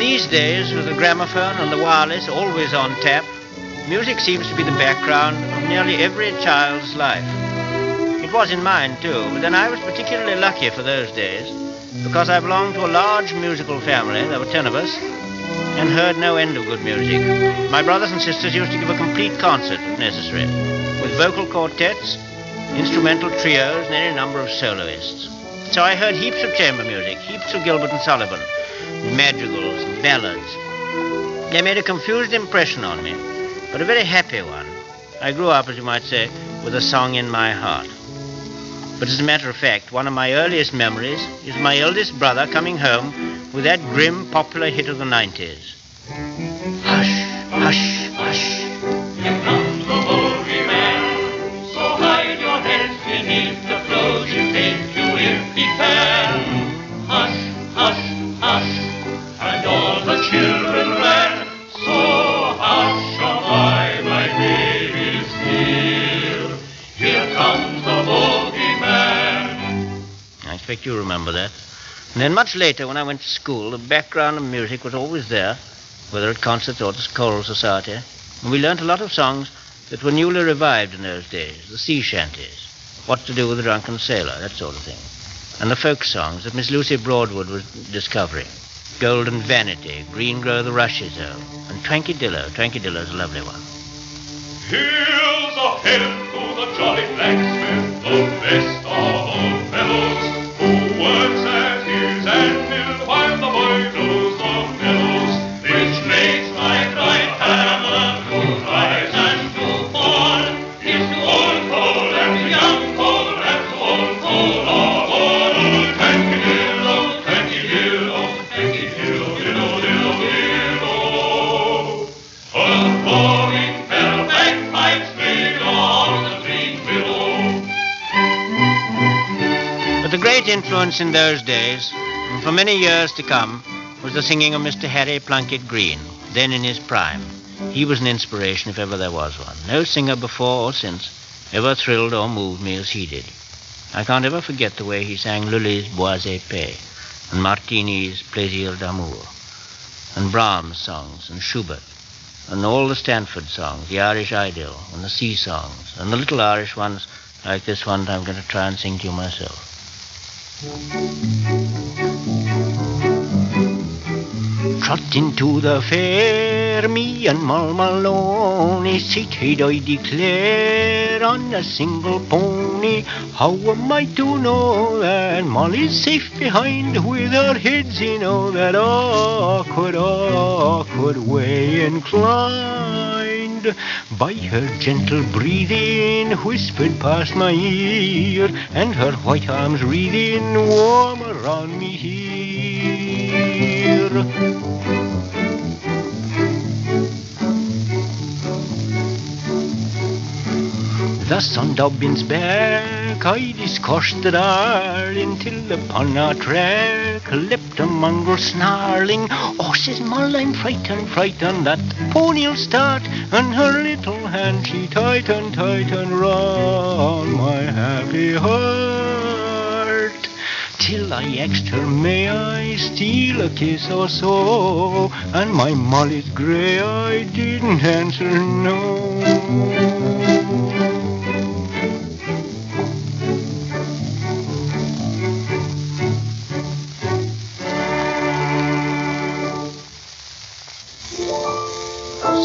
these days, with the gramophone and the wireless always on tap, music seems to be the background of nearly every child's life. It was in mine, too, but then I was particularly lucky for those days, because I belonged to a large musical family. There were 10 of us, and heard no end of good music. My brothers and sisters used to give a complete concert, if necessary, with vocal quartets, instrumental trios, and any number of soloists. So I heard heaps of chamber music, heaps of Gilbert and Sullivan, madrigals and ballads. They made a confused impression on me, but a very happy one. I grew up, as you might say, with a song in my heart. But as a matter of fact, one of my earliest memories is my eldest brother coming home with that grim, popular hit of the 90s. Hush, hush, hush. Here comes the bogeyman, so hide your heads beneath the clothes you take you if he can. Hush, hush, hush, and all the children ran. So hush, abide, my baby's dear. Here comes the bogeyman. I expect you remember that. And then much later, when I went to school, the background of music was always there, whether at concerts or the choral society. And we learnt a lot of songs that were newly revived in those days, the sea shanties, What to Do with a Drunken Sailor, that sort of thing. And the folk songs that Miss Lucy Broadwood was discovering. Golden Vanity, Green Grow the Rushes, and Twanky Dillo. Twanky Dillo's a lovely one. Here's a health to the jolly blacksmith, the best of all fellows, who works at his anvil while the boy blows the bellows, which makes life like hammer to rise and to fall. Here's to old coal and to young coal and to old coal of all. Twanky Dillo, Twanky Dillo, Twanky Dillo, Dillo, Dillo, Dillo. A roaring bell bagpipes ring on the green willow. But the great influence in those days, and for many years to come, was the singing of Mr. Harry Plunkett Greene, then in his prime. He was an inspiration if ever there was one. No singer before or since ever thrilled or moved me as he did. I can't ever forget the way he sang Lully's Bois Épais and Martini's Plaisir d'amour, and Brahms' songs, and Schubert, and all the Stanford songs, the Irish Idyll, and the sea songs, and the little Irish ones like this one that I'm going to try and sing to you myself. Trot into the fair, me and Mal Maloney, sit head I declare, on a single pony. How am I to know that Molly's safe behind, with her heads in all that awkward, awkward way inclined? By her gentle breathing, whispered past my ear, and her white arms wreathing warm around me here. Thus on Dobbin's back I discoursed the darling, till upon our track leapt a mongrel snarling. Oh, says Moll, I'm frightened, frightened that the pony'll start, and her little hand she tightened, tightened round my happy heart. Till I asked her, may I steal a kiss or so, and my Molly's grey eye didn't answer no.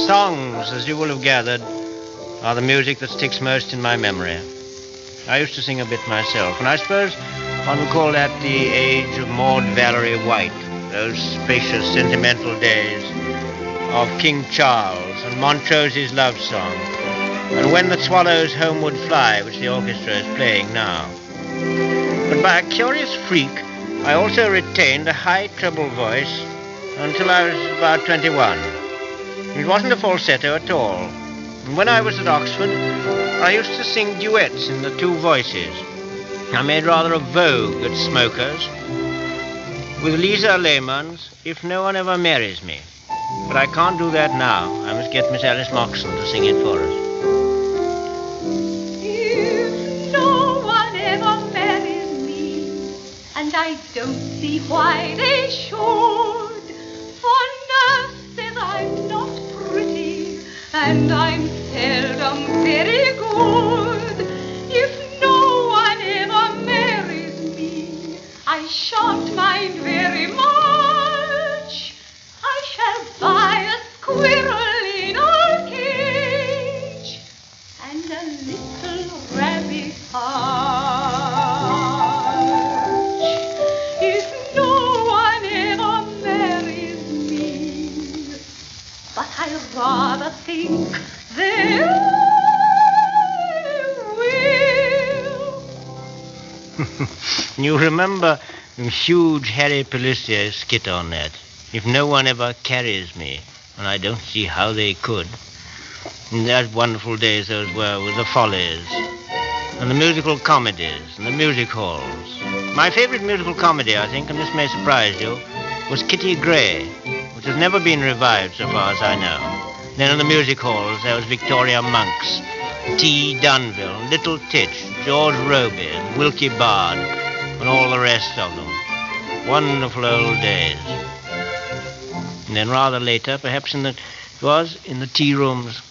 Songs, as you will have gathered, are the music that sticks most in my memory. I used to sing a bit myself, and I suppose one would call that the age of Maud Valerie White, those spacious, sentimental days of King Charles and Montrose's love song, and When the Swallows Homeward Fly, which the orchestra is playing now. But by a curious freak, I also retained a high treble voice until I was about 21. It wasn't a falsetto at all. And when I was at Oxford, I used to sing duets in the two voices. I made rather a vogue at Smokers with Lisa Lehman's If No One Ever Marries Me. But I can't do that now. I must get Miss Alice Moxon to sing it for us. If no one ever marries me, and I don't see why they should, for and I'm seldom very good. If no one ever marries me, I shan't mind very much. I shall buy a squirrel in a cage and a little rabbit hutch. If no one ever marries me, but I rather think they will. You remember the huge Harry Pellissier skit on that? If no one ever carries me, and I don't see how they could. And those wonderful days those were with the Follies, and the musical comedies, and the music halls. My favorite musical comedy, I think, and this may surprise you, was Kitty Grey, which has never been revived so far as I know. Then in the music halls there was Victoria Monks, T. Dunville, Little Titch, George Roby, and Wilkie Bard, and all the rest of them. Wonderful old days. And then rather later, perhaps it was in the tea rooms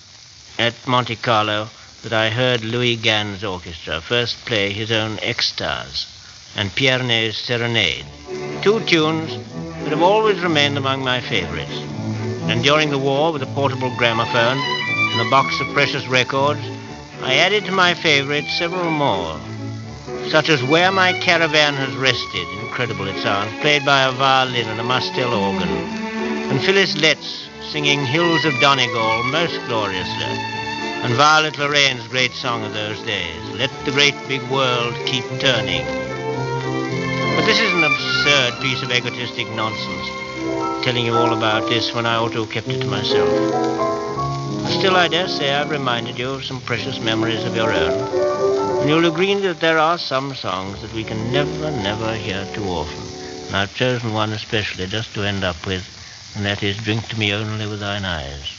at Monte Carlo, that I heard Louis Gann's orchestra first play his own Extase and Piernet's Serenade, two tunes that have always remained among my favorites. And during the war, with a portable gramophone and a box of precious records, I added to my favorites several more, such as Where My Caravan Has Rested, incredible it sounds, played by a violin and a mustel organ, and Phyllis Letts singing Hills of Donegal most gloriously, and Violet Lorraine's great song of those days, Let the Great Big World Keep Turning. But this is an absurd piece of egotistic nonsense, telling you all about this when I ought to have kept it to myself. Still, I dare say I've reminded you of some precious memories of your own, and you'll agree that there are some songs that we can never hear too often, and I've chosen one especially just to end up with, and that is Drink to Me Only with Thine Eyes.